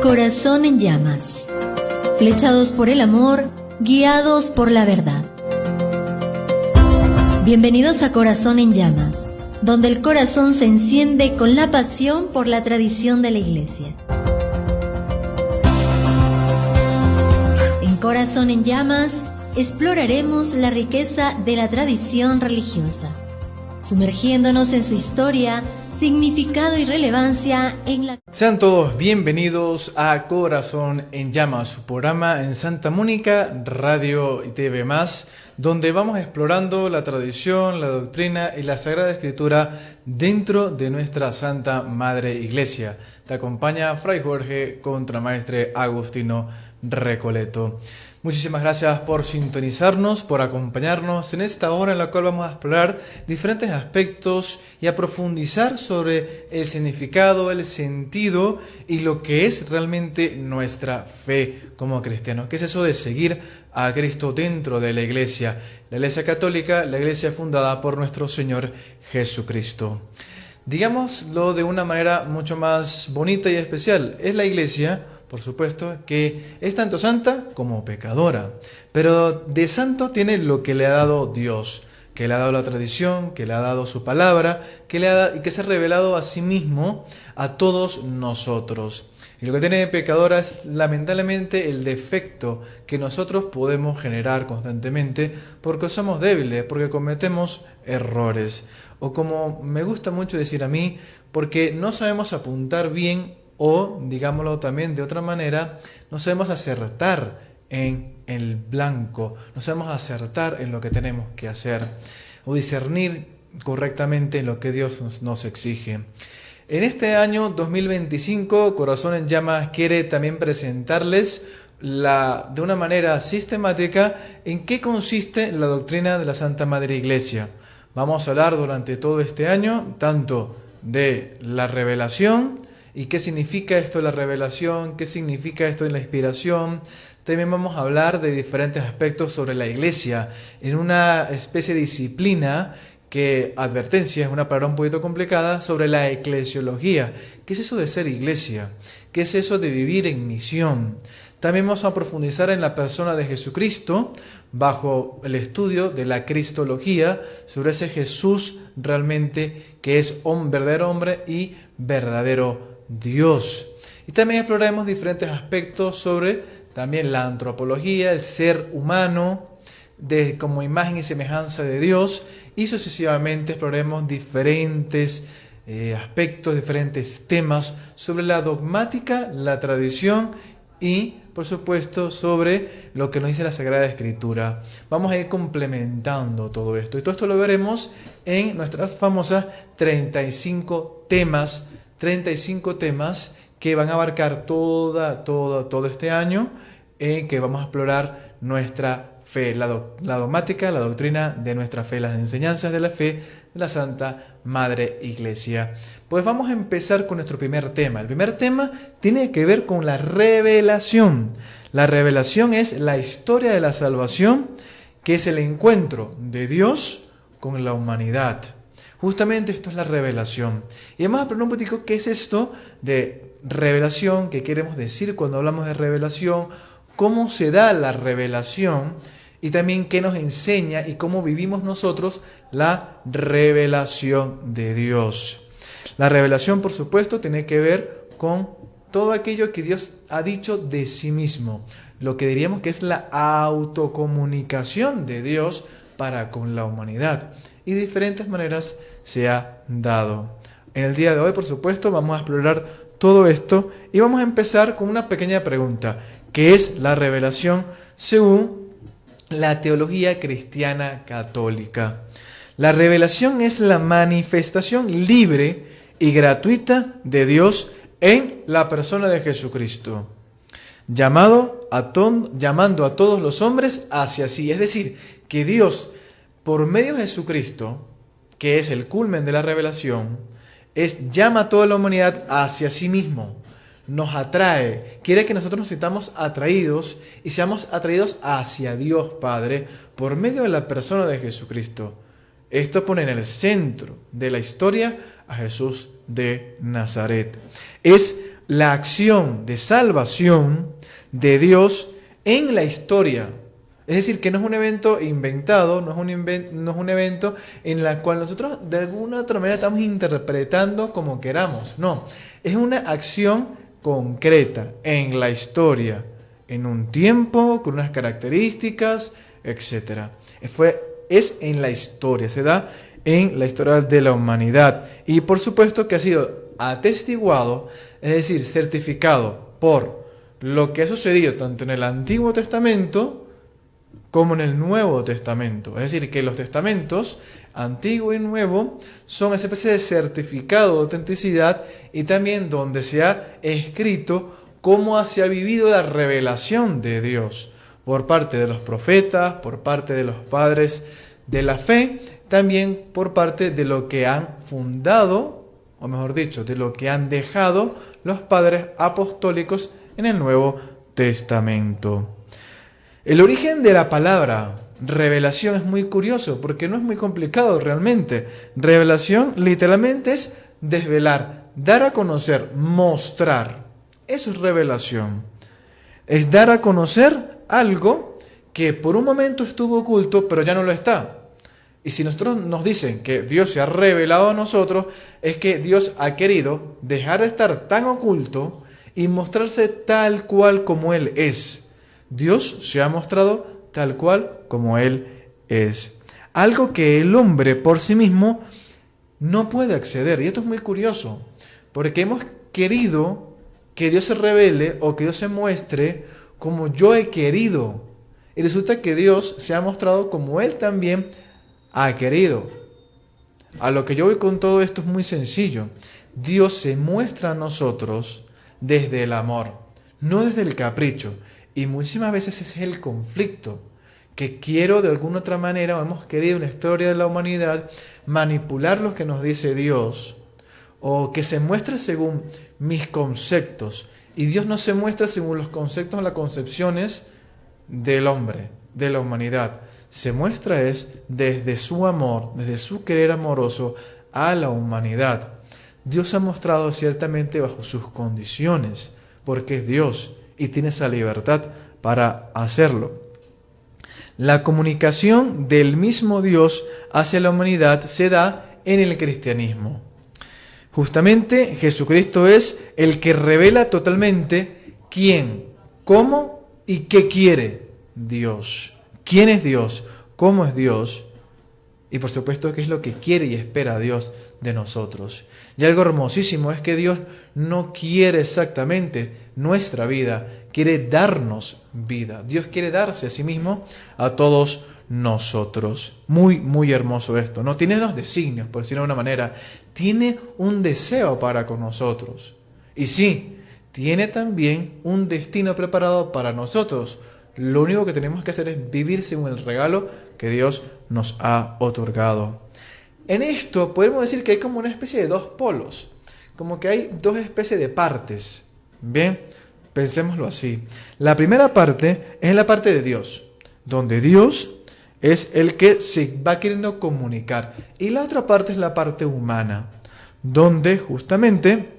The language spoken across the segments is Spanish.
Corazón en llamas. Flechados por el amor, guiados por la verdad. Bienvenidos a Corazón en llamas, donde el corazón se enciende con la pasión por la tradición de la Iglesia. En Corazón en llamas exploraremos la riqueza de la tradición religiosa, sumergiéndonos en su historia, significado y relevancia en la... Sean todos bienvenidos a Corazón en Llamas, su programa en Santa Mónica, Radio y TV+, donde vamos explorando la tradición, la doctrina y la Sagrada Escritura dentro de nuestra Santa Madre Iglesia. Te acompaña Fray Jorge, contramaestre Agustino Recoleto. Muchísimas gracias por sintonizarnos, por acompañarnos en esta hora en la cual vamos a explorar diferentes aspectos y a profundizar sobre el significado, el sentido y lo que es realmente nuestra fe como cristianos. ¿Qué es eso de seguir a Cristo dentro de la Iglesia? La Iglesia Católica, la Iglesia fundada por nuestro Señor Jesucristo. Digámoslo de una manera mucho más bonita y especial. Es la Iglesia, por supuesto, que es tanto santa como pecadora, pero de santo tiene lo que le ha dado Dios, que le ha dado la tradición, que le ha dado su palabra, y que se ha revelado a sí mismo a todos nosotros. Y lo que tiene de pecadora es lamentablemente el defecto que nosotros podemos generar constantemente porque somos débiles, porque cometemos errores. O como me gusta mucho decir a mí, porque no sabemos apuntar bien o, digámoslo también de otra manera, no sabemos acertar en el blanco, no sabemos acertar en lo que tenemos que hacer o discernir correctamente en lo que Dios nos exige. En este año 2025, Corazón en Llamas quiere también presentarles de una manera sistemática en qué consiste la doctrina de la Santa Madre Iglesia. Vamos a hablar durante todo este año tanto de la revelación y qué significa esto de la revelación, qué significa esto de la inspiración. También vamos a hablar de diferentes aspectos sobre la Iglesia en una especie de disciplina que, advertencia, es una palabra un poquito complicada, sobre la eclesiología. ¿Qué es eso de ser iglesia? ¿Qué es eso de vivir en misión? También vamos a profundizar en la persona de Jesucristo bajo el estudio de la cristología, sobre ese Jesús realmente que es un verdadero hombre y verdadero Dios. Y también exploraremos diferentes aspectos sobre también la antropología, el ser humano como imagen y semejanza de Dios, y sucesivamente exploraremos diferentes aspectos, diferentes temas sobre la dogmática, la tradición y, por supuesto, sobre lo que nos dice la Sagrada Escritura. Vamos a ir complementando todo esto. Y todo esto lo veremos en nuestras famosas 35 temas que van a abarcar todo este año, en que vamos a explorar nuestra fe, la dogmática, la doctrina de nuestra fe, las enseñanzas de la fe de la Santa Madre Iglesia. Pues vamos a empezar con nuestro primer tema. El primer tema tiene que ver con la revelación. La revelación es la historia de la salvación, que es el encuentro de Dios con la humanidad. Justamente esto es la revelación. Y vamos a aprender un poquito qué es esto de revelación, qué queremos decir cuando hablamos de revelación, cómo se da la revelación y también qué nos enseña y cómo vivimos nosotros la revelación de Dios. La revelación, por supuesto, tiene que ver con todo aquello que Dios ha dicho de sí mismo, lo que diríamos que es la autocomunicación de Dios para con la humanidad. Y de diferentes maneras se ha dado. En el día de hoy, por supuesto, vamos a explorar todo esto y vamos a empezar con una pequeña pregunta, que es la revelación según la teología cristiana católica. La revelación es la manifestación libre y gratuita de Dios en la persona de Jesucristo, llamando a todos los hombres hacia sí. Es decir, que Dios, por medio de Jesucristo, que es el culmen de la revelación, llama a toda la humanidad hacia sí mismo. Nos atrae, quiere que nosotros nos sintamos atraídos y seamos atraídos hacia Dios Padre por medio de la persona de Jesucristo. Esto pone en el centro de la historia a Jesús de Nazaret. Es la acción de salvación de Dios en la historia. Es decir, que no es un evento inventado, no es un evento en el cual nosotros de alguna u otra manera estamos interpretando como queramos. No, es una acción concreta en la historia, en un tiempo, con unas características, etc. Es en la historia, se da en la historia de la humanidad. Y por supuesto que ha sido atestiguado, es decir, certificado por lo que ha sucedido tanto en el Antiguo Testamento como en el Nuevo Testamento. Es decir, que los testamentos, Antiguo y Nuevo, son esa especie de certificado de autenticidad y también donde se ha escrito cómo se ha vivido la revelación de Dios por parte de los profetas, por parte de los padres de la fe, también por parte de lo que han fundado, o mejor dicho, de lo que han dejado los padres apostólicos en el Nuevo Testamento. El origen de la palabra revelación es muy curioso porque no es muy complicado realmente. Revelación literalmente es desvelar, dar a conocer, mostrar. Eso es revelación. Es dar a conocer algo que por un momento estuvo oculto pero ya no lo está. Y si nosotros nos dicen que Dios se ha revelado a nosotros, es que Dios ha querido dejar de estar tan oculto y mostrarse tal cual como Él es. Dios se ha mostrado tal cual como Él es. Algo que el hombre por sí mismo no puede acceder. Y esto es muy curioso, porque hemos querido que Dios se revele o que Dios se muestre como yo he querido. Y resulta que Dios se ha mostrado como Él también ha querido. A lo que yo voy con todo esto es muy sencillo. Dios se muestra a nosotros desde el amor, no desde el capricho. Y muchísimas veces ese es el conflicto, que quiero de alguna otra manera, o hemos querido en la historia de la humanidad, manipular lo que nos dice Dios, o que se muestre según mis conceptos. Y Dios no se muestra según los conceptos o las concepciones del hombre, de la humanidad. Se muestra es desde su amor, desde su querer amoroso a la humanidad. Dios se ha mostrado ciertamente bajo sus condiciones, porque es Dios y tiene esa libertad para hacerlo. La comunicación del mismo Dios hacia la humanidad se da en el cristianismo. Justamente Jesucristo es el que revela totalmente quién, cómo y qué quiere Dios. ¿Quién es Dios? ¿Cómo es Dios? Y por supuesto, qué es lo que quiere y espera Dios de nosotros. Y algo hermosísimo es que Dios no quiere exactamente nuestra vida, quiere darnos vida. Dios quiere darse a sí mismo a todos nosotros. Muy, muy hermoso esto. No tiene unos designios, por decirlo de una manera. Tiene un deseo para con nosotros. Y sí, tiene también un destino preparado para nosotros. Lo único que tenemos que hacer es vivir según el regalo que Dios nos ha otorgado. En esto podemos decir que hay como una especie de dos polos, como que hay dos especies de partes. Bien, pensémoslo así. La primera parte es la parte de Dios, donde Dios es el que se va queriendo comunicar. Y la otra parte es la parte humana, donde justamente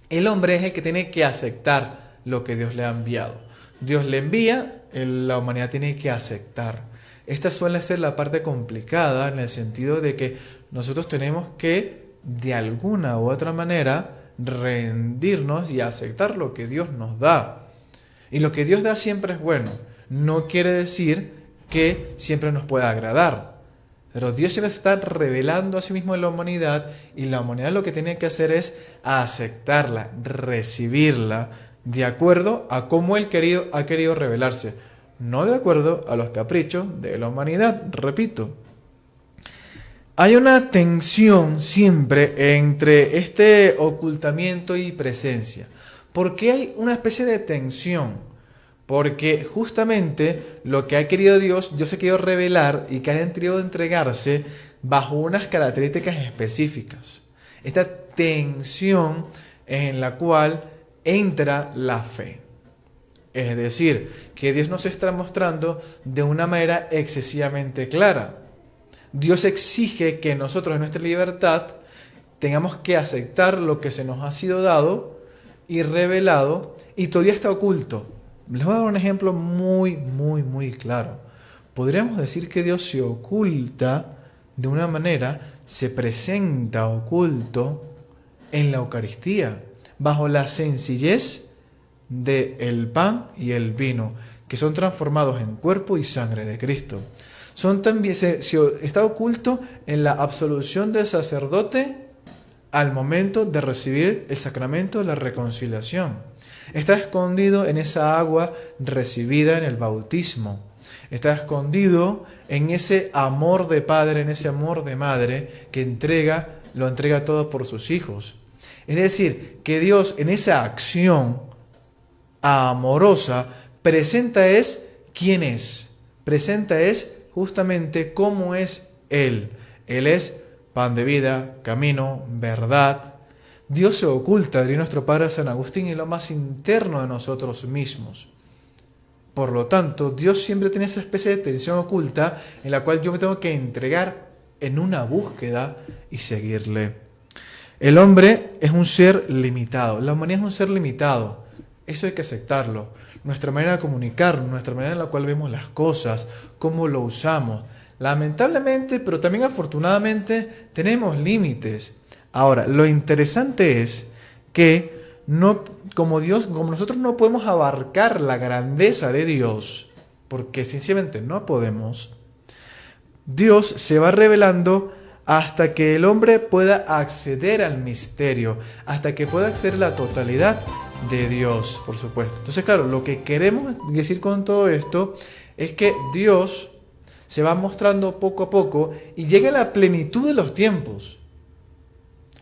el hombre es el que tiene que aceptar lo que Dios le ha enviado. Dios le envía, la humanidad tiene que aceptar. Esta suele ser la parte complicada en el sentido de que nosotros tenemos que, de alguna u otra manera, rendirnos y aceptar lo que Dios nos da. Y lo que Dios da siempre es bueno. No quiere decir que siempre nos pueda agradar. Pero Dios siempre se está revelando a sí mismo en la humanidad y la humanidad lo que tiene que hacer es aceptarla, recibirla, de acuerdo a cómo Él ha querido revelarse. No de acuerdo a los caprichos de la humanidad, repito. Hay una tensión siempre entre este ocultamiento y presencia. ¿Por qué hay una especie de tensión? Porque justamente lo que ha querido Dios ha querido revelar y que han querido entregarse bajo unas características específicas. Esta tensión en la cual entra la fe. Es decir, que Dios nos está mostrando de una manera excesivamente clara. Dios exige que nosotros en nuestra libertad tengamos que aceptar lo que se nos ha sido dado y revelado y todavía está oculto. Les voy a dar un ejemplo muy claro. Podríamos decir que Dios se oculta de una manera, se presenta oculto en la Eucaristía, bajo la sencillez del pan y el vino, que son transformados en cuerpo y sangre de Cristo. Está oculto en la absolución del sacerdote al momento de recibir el sacramento de la reconciliación. Está escondido en esa agua recibida en el bautismo. Está escondido en ese amor de padre, en ese amor de madre que lo entrega todo por sus hijos. Es decir, que Dios en esa acción amorosa presenta es quién es. Presenta es justamente cómo es Él. Él es pan de vida, camino, verdad. Dios se oculta, diría nuestro Padre San Agustín, en lo más interno de nosotros mismos. Por lo tanto, Dios siempre tiene esa especie de tensión oculta en la cual yo me tengo que entregar en una búsqueda y seguirle. El hombre es un ser limitado, la humanidad es un ser limitado. Eso hay que aceptarlo. Nuestra manera de comunicar, nuestra manera en la cual vemos las cosas, cómo lo usamos. Lamentablemente, pero también afortunadamente, tenemos límites. Ahora, lo interesante es que como nosotros no podemos abarcar la grandeza de Dios, porque sencillamente no podemos, Dios se va revelando hasta que el hombre pueda acceder al misterio, hasta que pueda acceder a la totalidad de Dios, por supuesto. Entonces, claro, lo que queremos decir con todo esto es que Dios se va mostrando poco a poco y llega a la plenitud de los tiempos.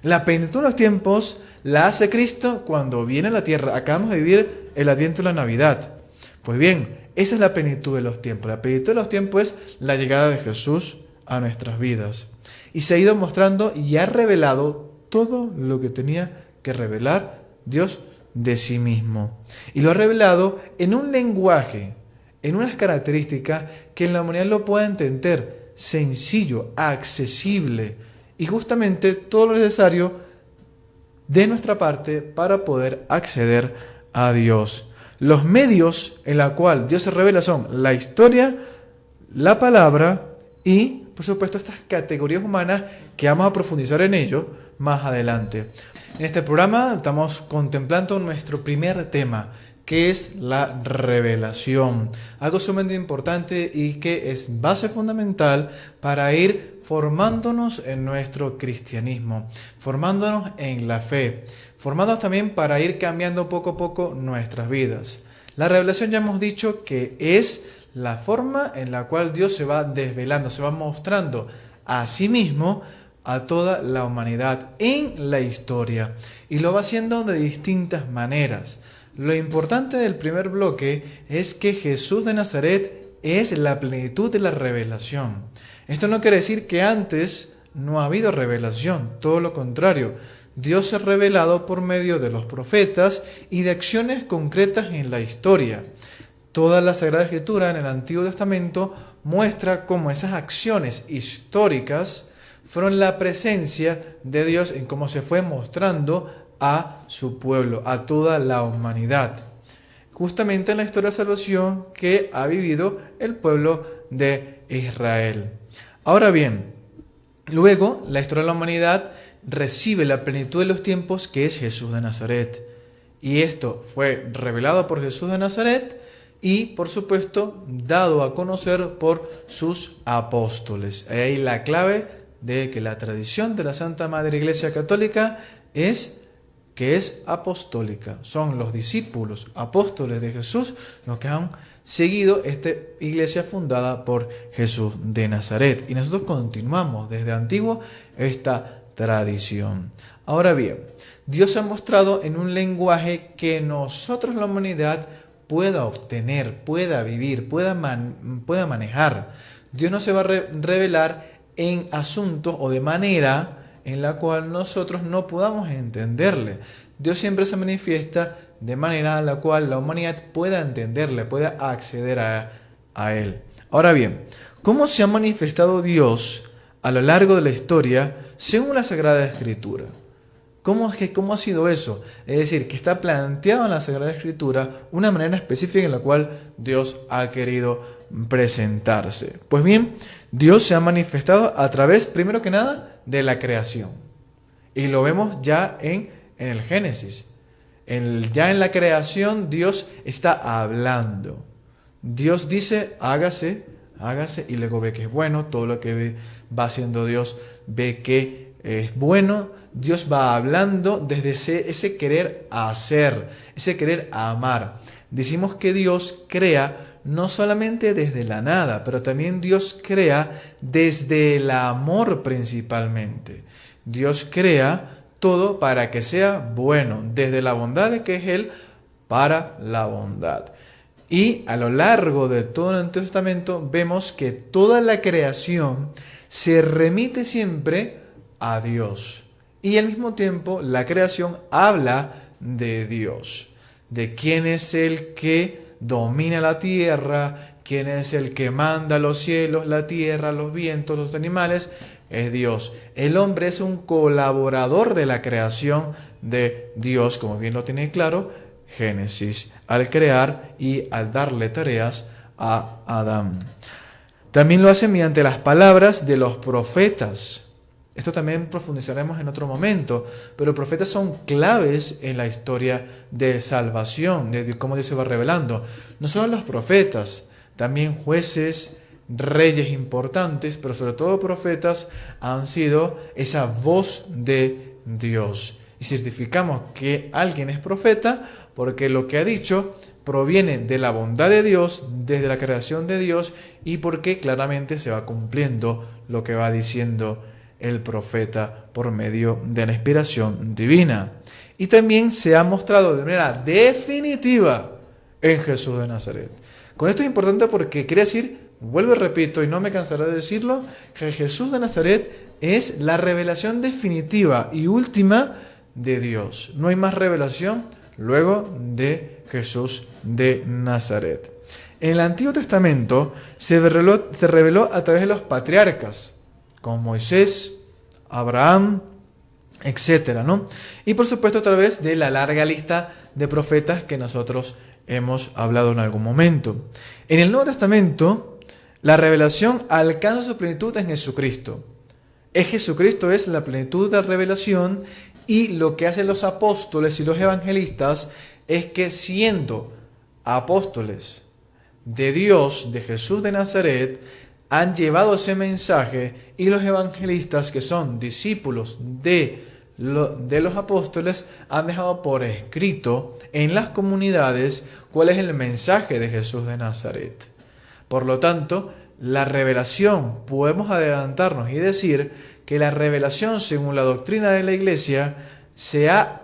La plenitud de los tiempos la hace Cristo cuando viene a la tierra. Acabamos de vivir el Adviento de la Navidad. Pues bien, esa es la plenitud de los tiempos. La plenitud de los tiempos es la llegada de Jesús a nuestras vidas. Y se ha ido mostrando y ha revelado todo lo que tenía que revelar Dios de sí mismo. Y lo ha revelado en un lenguaje, en unas características que en la humanidad lo pueda entender, sencillo, accesible, y justamente todo lo necesario de nuestra parte para poder acceder a Dios. Los medios en los cuales Dios se revela son la historia, la palabra y, por supuesto, estas categorías humanas que vamos a profundizar en ello más adelante. En este programa estamos contemplando nuestro primer tema, que es la revelación. Algo sumamente importante y que es base fundamental para ir formándonos en nuestro cristianismo, formándonos en la fe, formándonos también para ir cambiando poco a poco nuestras vidas. La revelación ya hemos dicho que es la forma en la cual Dios se va desvelando, se va mostrando a sí mismo a toda la humanidad en la historia, y lo va haciendo de distintas maneras. Lo importante del primer bloque es que Jesús de Nazaret es la plenitud de la revelación. Esto no quiere decir que antes no ha habido revelación, todo lo contrario. Dios se ha revelado por medio de los profetas y de acciones concretas en la historia. Toda la Sagrada Escritura en el Antiguo Testamento muestra cómo esas acciones históricas fueron la presencia de Dios en cómo se fue mostrando a su pueblo, a toda la humanidad. Justamente en la historia de salvación que ha vivido el pueblo de Israel. Ahora bien, luego la historia de la humanidad recibe la plenitud de los tiempos, que es Jesús de Nazaret. Y esto fue revelado por Jesús de Nazaret y, por supuesto, dado a conocer por sus apóstoles. Ahí la clave de que la tradición de la Santa Madre Iglesia Católica es que es apostólica. Son los discípulos apóstoles de Jesús los que han seguido esta iglesia fundada por Jesús de Nazaret. Y nosotros continuamos desde antiguo esta tradición. Ahora bien, Dios se ha mostrado en un lenguaje que nosotros, la humanidad, pueda obtener, pueda vivir, pueda manejar. Dios no se va a revelar en asuntos o de manera en la cual nosotros no podamos entenderle. Dios siempre se manifiesta de manera en la cual la humanidad pueda entenderle, pueda acceder a Él. Ahora bien, ¿cómo se ha manifestado Dios a lo largo de la historia según la Sagrada Escritura? ¿Cómo ha sido eso? Es decir, que está planteado en la Sagrada Escritura una manera específica en la cual Dios ha querido presentarse. Pues bien, Dios se ha manifestado a través, primero que nada, de la creación. Y lo vemos ya en el Génesis. Ya en la creación Dios está hablando. Dios dice, hágase, y luego ve que es bueno. Todo lo que va haciendo Dios ve que es bueno. Dios va hablando desde ese querer hacer, ese querer amar. Decimos que Dios crea no solamente desde la nada, pero también Dios crea desde el amor principalmente. Dios crea todo para que sea bueno, desde la bondad de que es Él para la bondad. Y a lo largo de todo el Antiguo Testamento vemos que toda la creación se remite siempre a Dios. Y al mismo tiempo la creación habla de Dios, de quién es el que domina la tierra, quién es el que manda los cielos, la tierra, los vientos, los animales, es Dios. El hombre es un colaborador de la creación de Dios, como bien lo tiene claro Génesis, al crear y al darle tareas a Adán. También lo hace mediante las palabras de los profetas. Esto también profundizaremos en otro momento, pero los profetas son claves en la historia de salvación, de cómo Dios se va revelando. No solo los profetas, también jueces, reyes importantes, pero sobre todo profetas han sido esa voz de Dios. Y certificamos que alguien es profeta porque lo que ha dicho proviene de la bondad de Dios, desde la creación de Dios, y porque claramente se va cumpliendo lo que va diciendo el profeta por medio de la inspiración divina. Y también se ha mostrado de manera definitiva en Jesús de Nazaret. Con esto es importante porque quiere decir, vuelvo y repito, y no me cansaré de decirlo, que Jesús de Nazaret es la revelación definitiva y última de Dios. No hay más revelación luego de Jesús de Nazaret. En el Antiguo Testamento se reveló a través de los patriarcas, como Moisés, Abraham, etcétera, ¿no? Y por supuesto a través de la larga lista de profetas que nosotros hemos hablado en algún momento. En el Nuevo Testamento, la revelación alcanza su plenitud en Jesucristo. Jesucristo es la plenitud de la revelación, y lo que hacen los apóstoles y los evangelistas es que, siendo apóstoles de Dios, de Jesús de Nazaret, han llevado ese mensaje, y los evangelistas, que son discípulos de los apóstoles, han dejado por escrito en las comunidades cuál es el mensaje de Jesús de Nazaret. Por lo tanto, la revelación, podemos adelantarnos y decir que la revelación, según la doctrina de la Iglesia, se ha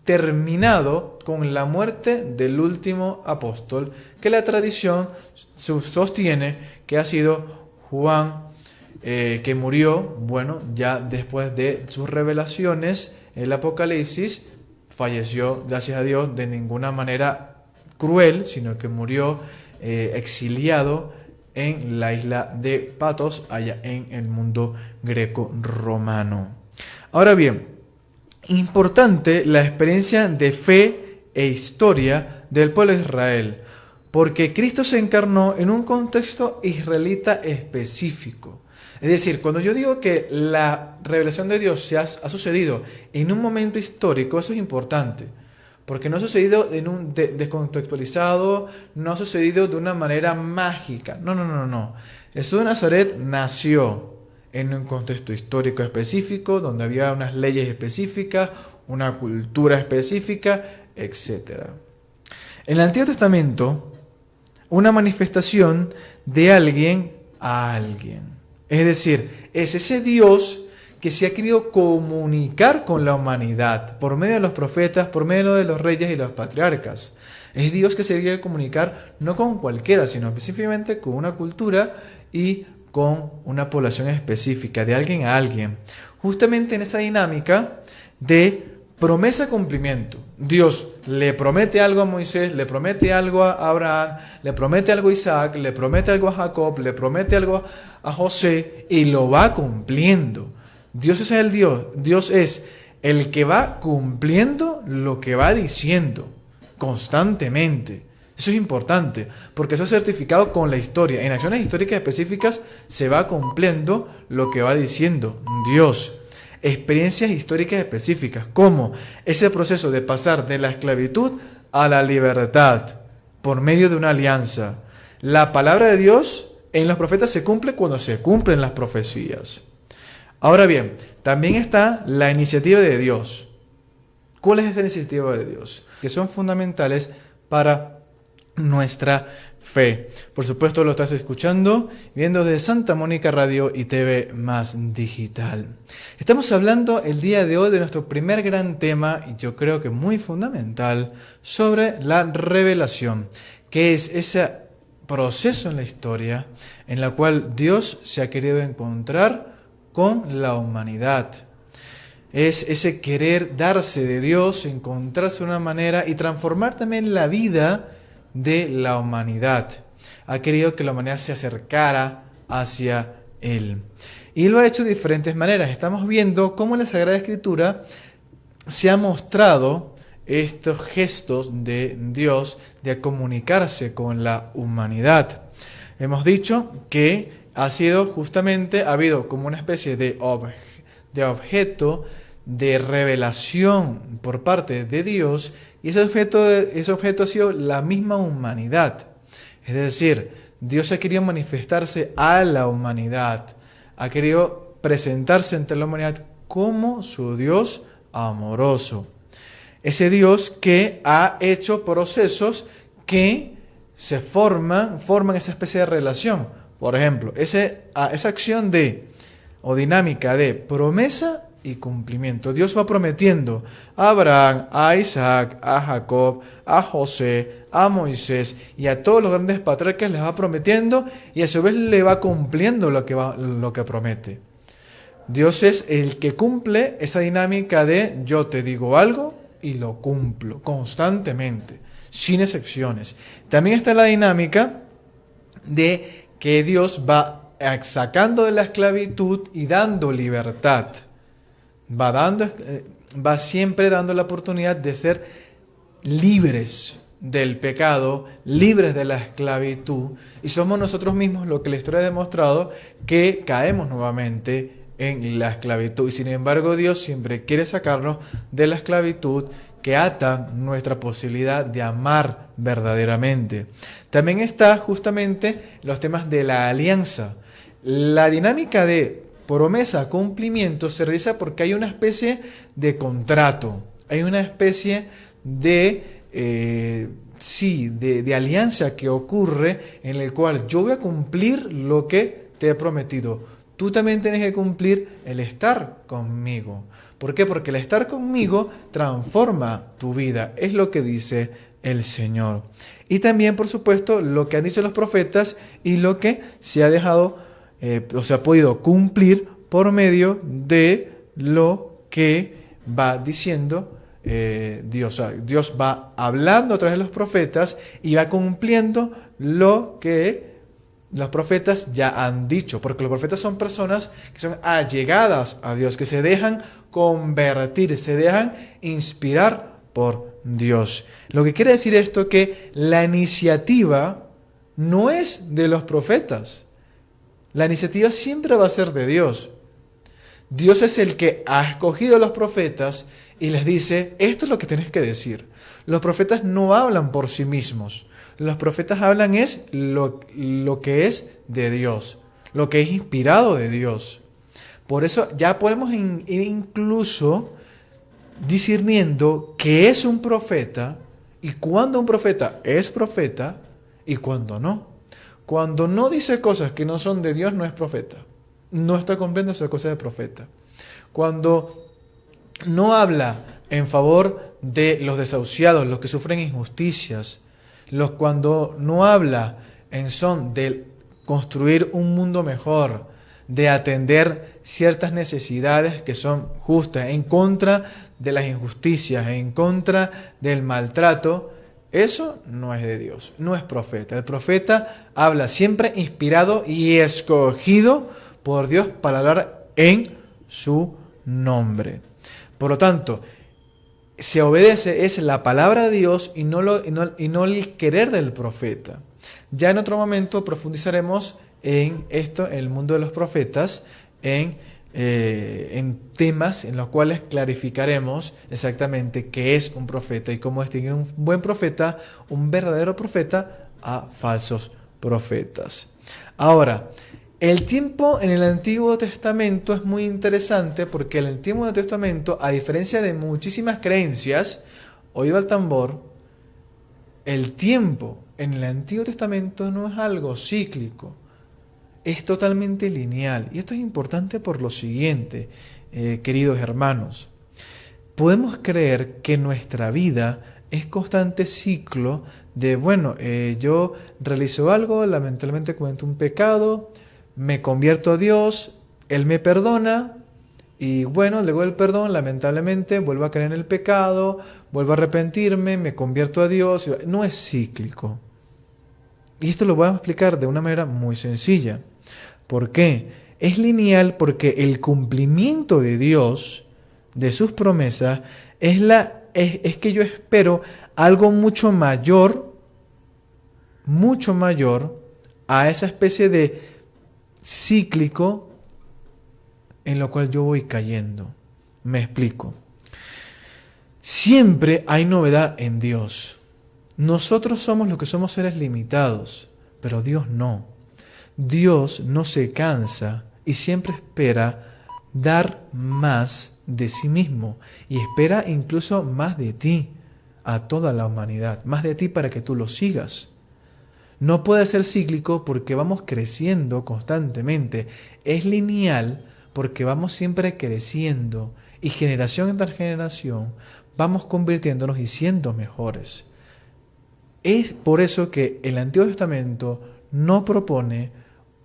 terminado con la muerte del último apóstol, que la tradición sostiene que ha sido Juan, que murió, ya después de sus revelaciones, el Apocalipsis, falleció, gracias a Dios, de ninguna manera cruel, sino que murió exiliado en la isla de Patos, allá en el mundo greco-romano. Ahora bien, importante la experiencia de fe e historia del pueblo de Israel, porque Cristo se encarnó en un contexto israelita específico. Es decir, cuando yo digo que la revelación de Dios ha sucedido en un momento histórico, eso es importante, porque no ha sucedido en un descontextualizado, no ha sucedido de una manera mágica. No. Jesús de Nazaret nació en un contexto histórico específico, donde había unas leyes específicas, una cultura específica, etc. En el Antiguo Testamento, una manifestación de alguien a alguien. Es decir, es ese Dios que se ha querido comunicar con la humanidad por medio de los profetas, por medio de los reyes y los patriarcas. Es Dios que se quiere comunicar no con cualquiera, sino específicamente con una cultura y con una población específica, de alguien a alguien. Justamente en esa dinámica de promesa-cumplimiento. Dios le promete algo a Moisés, le promete algo a Abraham, le promete algo a Isaac, le promete algo a Jacob, le promete algo a José, y lo va cumpliendo. Dios es el Dios es el que va cumpliendo lo que va diciendo constantemente. Eso es importante, porque eso es certificado con la historia. En acciones históricas específicas se va cumpliendo lo que va diciendo Dios. Experiencias históricas específicas, como ese proceso de pasar de la esclavitud a la libertad por medio de una alianza. La palabra de Dios en los profetas se cumple cuando se cumplen las profecías. Ahora bien, también está la iniciativa de Dios. ¿Cuál es esta iniciativa de Dios? Que son fundamentales para nuestra fe. Por supuesto lo estás escuchando, viendo de Santa Mónica Radio y TV Más Digital. Estamos hablando el día de hoy de nuestro primer gran tema, y yo creo que muy fundamental, sobre la revelación, que es ese proceso en la historia en la cual Dios se ha querido encontrar con la humanidad. Es ese querer darse de Dios, encontrarse de una manera y transformar también la vida de la humanidad. Ha querido que la humanidad se acercara hacia Él. Y lo ha hecho de diferentes maneras. Estamos viendo cómo en la Sagrada Escritura se ha mostrado estos gestos de Dios de comunicarse con la humanidad. Hemos dicho que ha habido como una especie de objeto de revelación por parte de Dios, y ese objeto ha sido la misma humanidad. Es decir, Dios ha querido manifestarse a la humanidad, ha querido presentarse ante la humanidad como su Dios amoroso. Ese Dios que ha hecho procesos que se forman esa especie de relación. Por ejemplo, esa acción o dinámica de promesa y cumplimiento. Dios va prometiendo a Abraham, a Isaac, a Jacob, a José, a Moisés y a todos los grandes patriarcas, les va prometiendo y a su vez le va cumpliendo lo que promete. Dios es el que cumple esa dinámica de yo te digo algo y lo cumplo constantemente, sin excepciones. También está la dinámica de que Dios va sacando de la esclavitud y dando libertad. Va siempre dando la oportunidad de ser libres del pecado, libres de la esclavitud, y somos nosotros mismos lo que la historia ha demostrado, que caemos nuevamente en la esclavitud, y sin embargo Dios siempre quiere sacarnos de la esclavitud que ata nuestra posibilidad de amar verdaderamente. También está justamente los temas de la alianza. La dinámica de promesa, cumplimiento se realiza porque hay una especie de contrato, hay una especie de alianza que ocurre en el cual yo voy a cumplir lo que te he prometido. Tú también tienes que cumplir el estar conmigo. ¿Por qué? Porque el estar conmigo transforma tu vida, es lo que dice el Señor. Y también, por supuesto, lo que han dicho los profetas y lo que se ha dejado se ha podido cumplir por medio de lo que va diciendo Dios. Dios va hablando a través de los profetas y va cumpliendo lo que los profetas ya han dicho, porque los profetas son personas que son allegadas a Dios, que se dejan convertir, se dejan inspirar por Dios. Lo que quiere decir esto que la iniciativa no es de los profetas. La iniciativa siempre va a ser de Dios. Dios es el que ha escogido a los profetas y les dice, esto es lo que tienes que decir. Los profetas no hablan por sí mismos. Los profetas hablan es lo que es de Dios, lo que es inspirado de Dios. Por eso ya podemos ir incluso discerniendo qué es un profeta y cuándo un profeta es profeta y cuándo no. Cuando no dice cosas que no son de Dios, no es profeta. No está cumpliendo esa cosa de profeta. Cuando no habla en favor de los desahuciados, los que sufren injusticias, cuando no habla en son de construir un mundo mejor, de atender ciertas necesidades que son justas, en contra de las injusticias, en contra del maltrato, eso no es de Dios, no es profeta. El profeta habla siempre inspirado y escogido por Dios para hablar en su nombre. Por lo tanto, se obedece es la palabra de Dios y no el querer del profeta. Ya en otro momento profundizaremos en esto, en el mundo de los profetas, en temas en los cuales clarificaremos exactamente qué es un profeta y cómo distinguir un buen profeta, un verdadero profeta, a falsos profetas. Ahora, el tiempo en el Antiguo Testamento es muy interesante porque en el Antiguo Testamento, a diferencia de muchísimas creencias, oído al tambor, el tiempo en el Antiguo Testamento no es algo cíclico, es totalmente lineal. Y esto es importante por lo siguiente, queridos hermanos. Podemos creer que nuestra vida es constante ciclo de, yo realizo algo, lamentablemente cometo un pecado, me convierto a Dios, Él me perdona y luego del perdón, lamentablemente, vuelvo a caer en el pecado, vuelvo a arrepentirme, me convierto a Dios. No es cíclico. Y esto lo voy a explicar de una manera muy sencilla. ¿Por qué? Es lineal porque el cumplimiento de Dios, de sus promesas, es que yo espero algo mucho mayor a esa especie de cíclico en lo cual yo voy cayendo. Me explico. Siempre hay novedad en Dios. Nosotros somos los que somos seres limitados, pero Dios no. Dios no se cansa y siempre espera dar más de sí mismo y espera incluso más de ti a toda la humanidad, más de ti para que tú lo sigas. No puede ser cíclico porque vamos creciendo constantemente. Es lineal porque vamos siempre creciendo y generación tras generación vamos convirtiéndonos y siendo mejores. Es por eso que el Antiguo Testamento no propone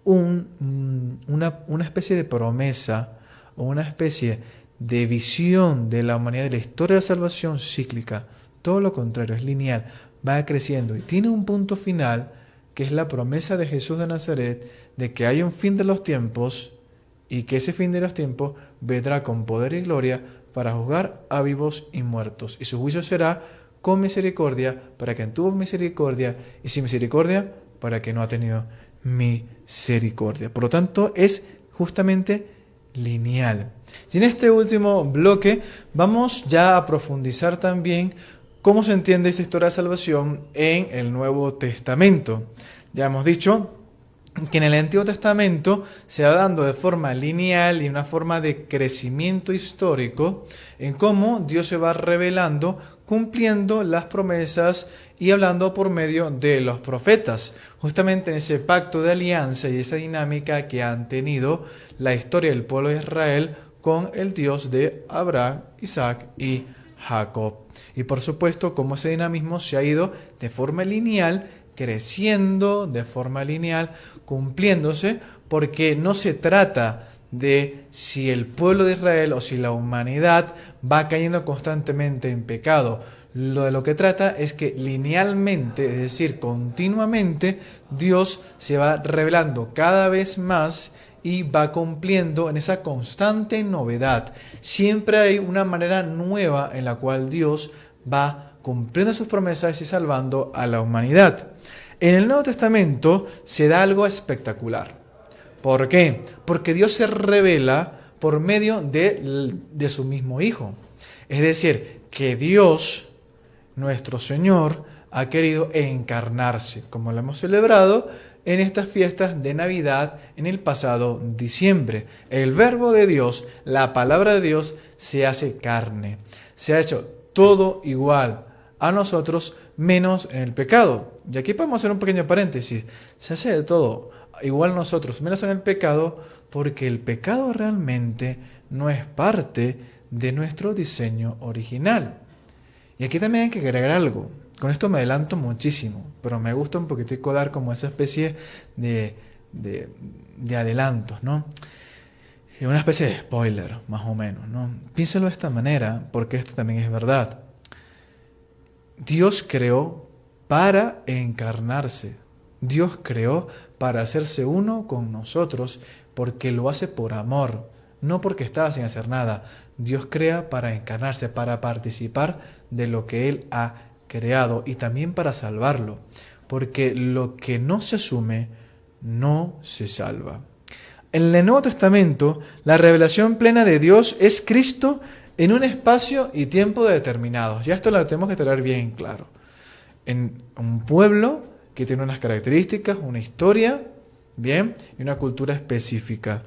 una especie de promesa o una especie de visión de la humanidad, de la historia de la salvación cíclica. Todo lo contrario, es lineal, va creciendo y tiene un punto final que es la promesa de Jesús de Nazaret de que hay un fin de los tiempos y que ese fin de los tiempos vendrá con poder y gloria para juzgar a vivos y muertos. Y su juicio será con misericordia para quien tuvo misericordia y sin misericordia para quien no ha tenido misericordia. Por lo tanto, es justamente lineal. Y en este último bloque vamos ya a profundizar también cómo se entiende esta historia de salvación en el Nuevo Testamento. Ya hemos dicho que en el Antiguo Testamento se va dando de forma lineal y una forma de crecimiento histórico en cómo Dios se va revelando, cumpliendo las promesas y hablando por medio de los profetas. Justamente en ese pacto de alianza y esa dinámica que han tenido la historia del pueblo de Israel con el Dios de Abraham, Isaac y Jacob. Y por supuesto, cómo ese dinamismo se ha ido de forma lineal, creciendo de forma lineal, cumpliéndose, porque no se trata de si el pueblo de Israel o si la humanidad va cayendo constantemente en pecado. De lo que trata es que linealmente, es decir, continuamente, Dios se va revelando cada vez más y va cumpliendo en esa constante novedad. Siempre hay una manera nueva en la cual Dios va cumpliendo sus promesas y salvando a la humanidad. En el Nuevo Testamento se da algo espectacular. ¿Por qué? Porque Dios se revela por medio de su mismo Hijo. Es decir, que Dios, nuestro Señor, ha querido encarnarse, como lo hemos celebrado en estas fiestas de Navidad en el pasado diciembre. El Verbo de Dios, la palabra de Dios, se hace carne. Se ha hecho todo igual a nosotros, menos en el pecado. Y aquí podemos hacer un pequeño paréntesis. Se hace de todo igual a nosotros, menos en el pecado, porque el pecado realmente no es parte de nuestro diseño original. Y aquí también hay que agregar algo. Con esto me adelanto muchísimo, pero me gusta un poquitico dar como esa especie de adelantos, ¿no? Una especie de spoiler, más o menos, ¿no? Piénsalo de esta manera, porque esto también es verdad. Dios creó para encarnarse. Dios creó para hacerse uno con nosotros, porque lo hace por amor, no porque estaba sin hacer nada. Dios crea para encarnarse, para participar de lo que Él ha creado y también para salvarlo, porque lo que no se asume no se salva. En el Nuevo Testamento, la revelación plena de Dios es Cristo en un espacio y tiempo determinados. Ya esto lo tenemos que tener bien claro. En un pueblo que tiene unas características, una historia, bien, y una cultura específica.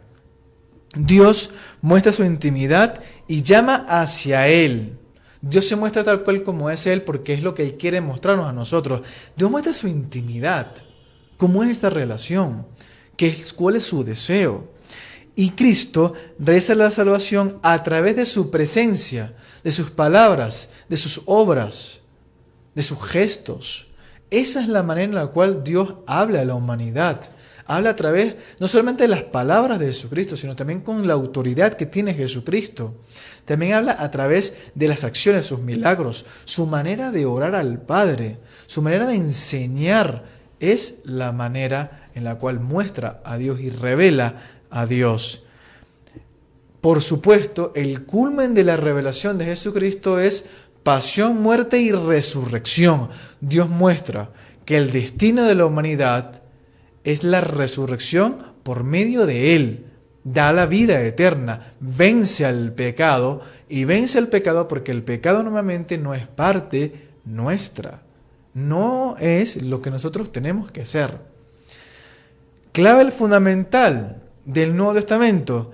Dios muestra su intimidad y llama hacia Él. Dios se muestra tal cual como es Él porque es lo que Él quiere mostrarnos a nosotros. Dios muestra su intimidad. ¿Cómo es esta relación? ¿Cuál es su deseo? Y Cristo realiza la salvación a través de su presencia, de sus palabras, de sus obras, de sus gestos. Esa es la manera en la cual Dios habla a la humanidad. Habla a través no solamente de las palabras de Jesucristo, sino también con la autoridad que tiene Jesucristo. También habla a través de las acciones, sus milagros, su manera de orar al Padre, su manera de enseñar. Es la manera en la cual muestra a Dios y revela a Dios. Por supuesto, el culmen de la revelación de Jesucristo es pasión, muerte y resurrección. Dios muestra que el destino de la humanidad es la resurrección por medio de Él. Da la vida eterna, vence al pecado y vence al pecado porque el pecado normalmente no es parte nuestra. No es lo que nosotros tenemos que ser. Clave fundamental del Nuevo Testamento,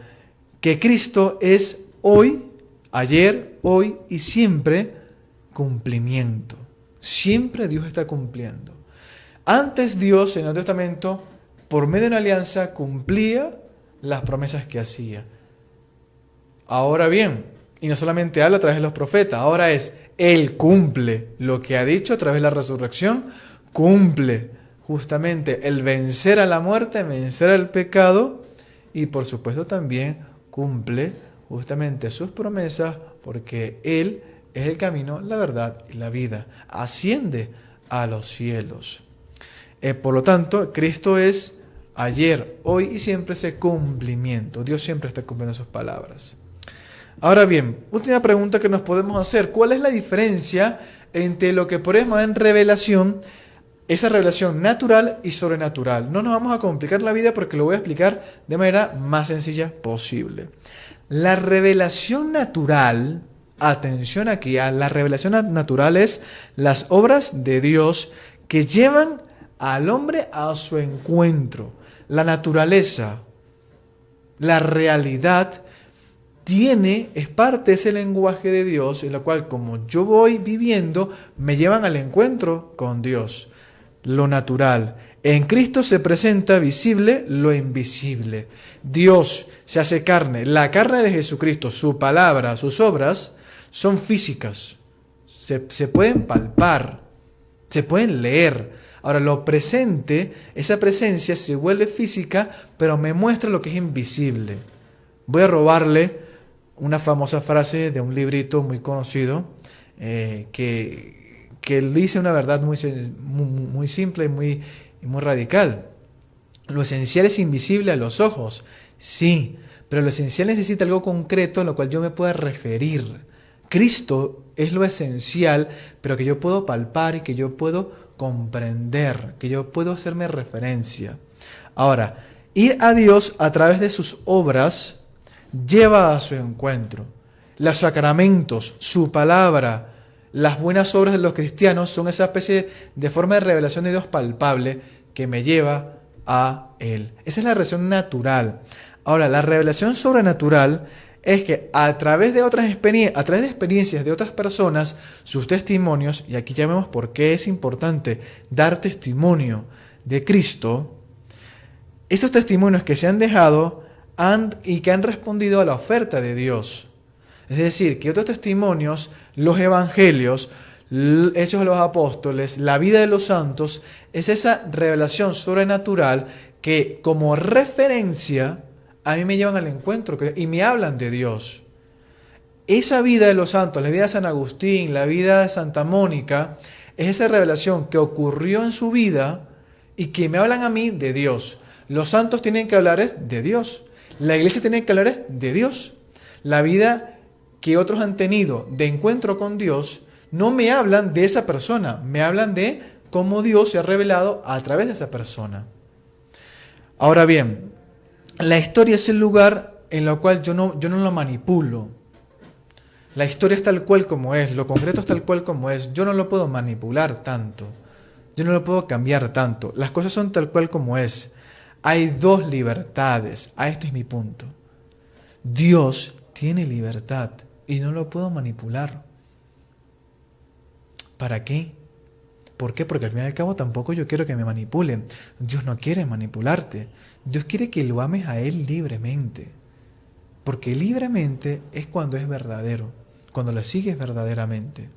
que Cristo es hoy, ayer, hoy y siempre cumplimiento. Siempre Dios está cumpliendo. Antes Dios en el Nuevo Testamento, por medio de una alianza, cumplía las promesas que hacía. Ahora bien, y no solamente habla a través de los profetas, ahora es Él cumple lo que ha dicho a través de la resurrección, cumple justamente el vencer a la muerte, vencer al pecado y por supuesto también cumple justamente sus promesas porque Él es el camino, la verdad y la vida. Asciende a los cielos. Por lo tanto, Cristo es ayer, hoy y siempre ese cumplimiento. Dios siempre está cumpliendo sus palabras. Ahora bien, última pregunta que nos podemos hacer. ¿Cuál es la diferencia entre lo que ponemos en revelación, esa revelación natural y sobrenatural? No nos vamos a complicar la vida porque lo voy a explicar de manera más sencilla posible. La revelación natural, atención aquí, la revelación natural es las obras de Dios que llevan al hombre a su encuentro. La naturaleza, la realidad es parte de ese lenguaje de Dios en la cual como yo voy viviendo me llevan al encuentro con Dios. Lo natural. En Cristo se presenta visible lo invisible. Dios se hace carne. La carne de Jesucristo, su palabra, sus obras son físicas. Se pueden palpar, se pueden leer. Ahora lo presente, esa presencia se vuelve física, pero me muestra lo que es invisible. Voy a robarle una famosa frase de un librito muy conocido que dice una verdad muy simple y muy radical. Lo esencial es invisible a los ojos, sí, pero lo esencial necesita algo concreto en lo cual yo me pueda referir. Cristo es lo esencial, pero que yo puedo palpar y que yo puedo comprender, que yo puedo hacerme referencia. Ahora, ir a Dios a través de sus obras lleva a su encuentro. Los sacramentos, su palabra, las buenas obras de los cristianos son esa especie de forma de revelación de Dios palpable que me lleva a Él. Esa es la revelación natural. Ahora, la revelación sobrenatural es que a través de experiencias de otras personas, sus testimonios, y aquí ya vemos por qué es importante dar testimonio de Cristo, esos testimonios que se han dejado y que han respondido a la oferta de Dios. Es decir, que otros testimonios, los evangelios, Hechos de los Apóstoles, la vida de los santos, es esa revelación sobrenatural que como referencia a mí me llevan al encuentro y me hablan de Dios. Esa vida de los santos, la vida de San Agustín, la vida de Santa Mónica, es esa revelación que ocurrió en su vida y que me hablan a mí de Dios. Los santos tienen que hablar de Dios. La iglesia tiene que hablar de Dios. La vida que otros han tenido de encuentro con Dios, no me hablan de esa persona, me hablan de cómo Dios se ha revelado a través de esa persona. Ahora bien, la historia es el lugar en el cual yo no lo manipulo. La historia es tal cual como es, lo concreto es tal cual como es. Yo no lo puedo manipular tanto, yo no lo puedo cambiar tanto. Las cosas son tal cual como es. Hay dos libertades, este es mi punto. Dios tiene libertad y no lo puedo manipular. ¿Para qué? ¿Por qué? Porque al fin y al cabo tampoco yo quiero que me manipulen. Dios no quiere manipularte. Dios quiere que lo ames a Él libremente. Porque libremente es cuando es verdadero, cuando lo sigues verdaderamente.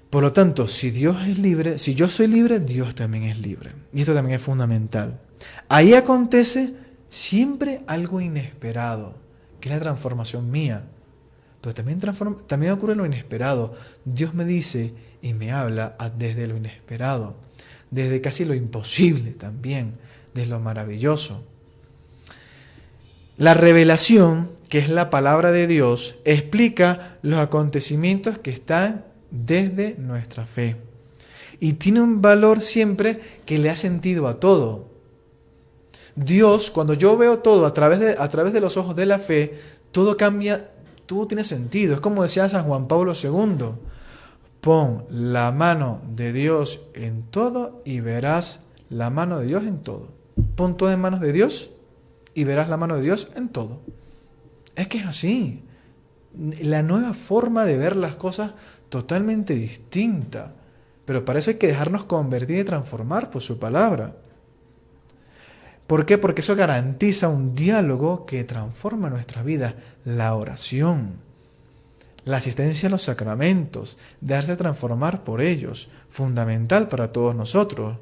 Por lo tanto, si Dios es libre, si yo soy libre, Dios también es libre. Y esto también es fundamental. Ahí acontece siempre algo inesperado, que es la transformación mía. Pero también ocurre lo inesperado. Dios me dice y me habla desde lo inesperado, desde casi lo imposible también, desde lo maravilloso. La revelación, que es la palabra de Dios, explica los acontecimientos que están desde nuestra fe. Y tiene un valor siempre que le ha sentido a todo. Dios, cuando yo veo todo a través de los ojos de la fe, todo cambia, todo tiene sentido. Es como decía San Juan Pablo II, pon la mano de Dios en todo y verás la mano de Dios en todo. Pon todo en manos de Dios y verás la mano de Dios en todo. Es que es así. La nueva forma de ver las cosas totalmente distinta. Pero para eso hay que dejarnos convertir y transformar por su palabra. ¿Por qué? Porque eso garantiza un diálogo que transforma nuestra vida. La oración, la asistencia a los sacramentos, dejarse transformar por ellos, fundamental para todos nosotros.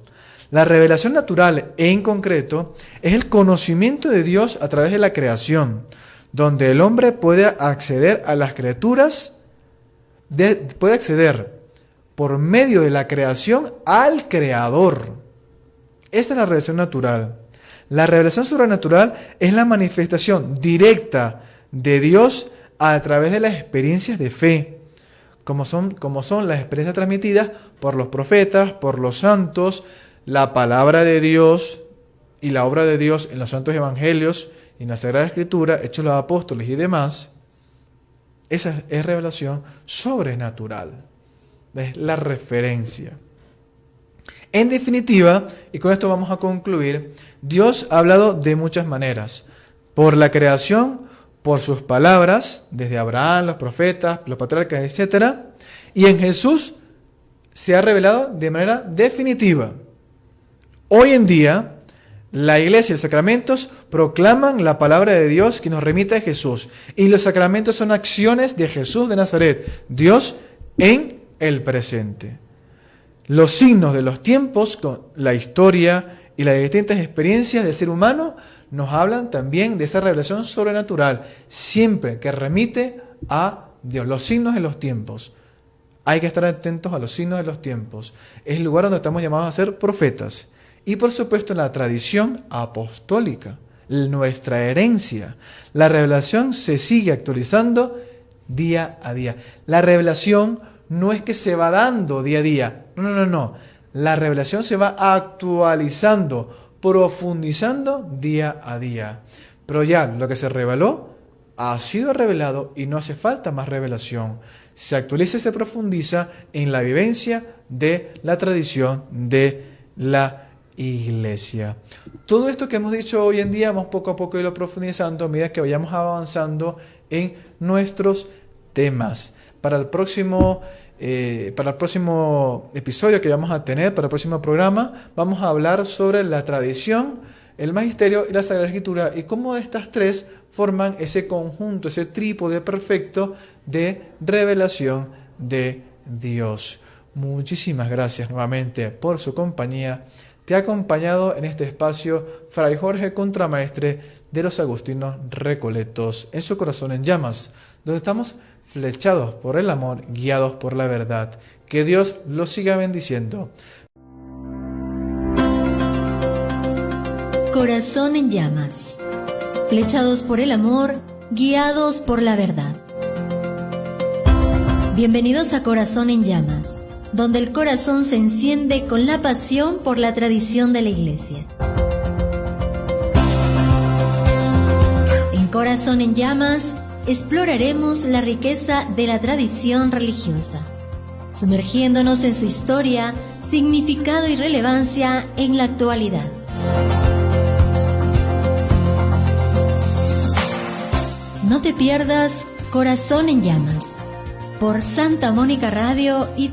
La revelación natural, en concreto, es el conocimiento de Dios a través de la creación, donde el hombre puede acceder a las criaturas, puede acceder por medio de la creación al Creador. Esta es la revelación natural. La revelación sobrenatural es la manifestación directa de Dios a través de las experiencias de fe, como son las experiencias transmitidas por los profetas, por los santos, la palabra de Dios y la obra de Dios en los santos evangelios y en la Sagrada Escritura, Hechos de los Apóstoles y demás. Esa es revelación sobrenatural. Es la referencia. En definitiva, y con esto vamos a concluir, Dios ha hablado de muchas maneras. Por la creación, por sus palabras, desde Abraham, los profetas, los patriarcas, etc. Y en Jesús se ha revelado de manera definitiva. Hoy en día, la Iglesia y los sacramentos proclaman la palabra de Dios que nos remite a Jesús. Y los sacramentos son acciones de Jesús de Nazaret, Dios en el presente. Los signos de los tiempos, con la historia y las distintas experiencias del ser humano, nos hablan también de esa revelación sobrenatural, siempre que remite a Dios. Los signos de los tiempos. Hay que estar atentos a los signos de los tiempos. Es el lugar donde estamos llamados a ser profetas. Y por supuesto la tradición apostólica, nuestra herencia. La revelación se sigue actualizando día a día. La revelación no es que se va dando día a día. No. La revelación se va actualizando, profundizando día a día. Pero ya lo que se reveló ha sido revelado y no hace falta más revelación. Se actualiza y se profundiza en la vivencia de la tradición de la Iglesia. Todo esto que hemos dicho hoy en día vamos poco a poco irlo profundizando a medida que vayamos avanzando en nuestros temas. Para el próximo episodio que vamos a tener, para el próximo programa, vamos a hablar sobre la tradición, el magisterio y la Sagrada Escritura y cómo estas tres forman ese conjunto, ese trípode perfecto de revelación de Dios. Muchísimas gracias nuevamente por su compañía. Te ha acompañado en este espacio Fray Jorge Contramaestre de los Agustinos Recoletos, en su corazón en llamas, donde estamos flechados por el amor, guiados por la verdad. Que Dios los siga bendiciendo. Corazón en llamas, flechados por el amor, guiados por la verdad. Bienvenidos a Corazón en Llamas, donde el corazón se enciende con la pasión por la tradición de la Iglesia. En Corazón en Llamas exploraremos la riqueza de la tradición religiosa, sumergiéndonos en su historia, significado y relevancia en la actualidad. No te pierdas Corazón en Llamas por Santa Mónica Radio y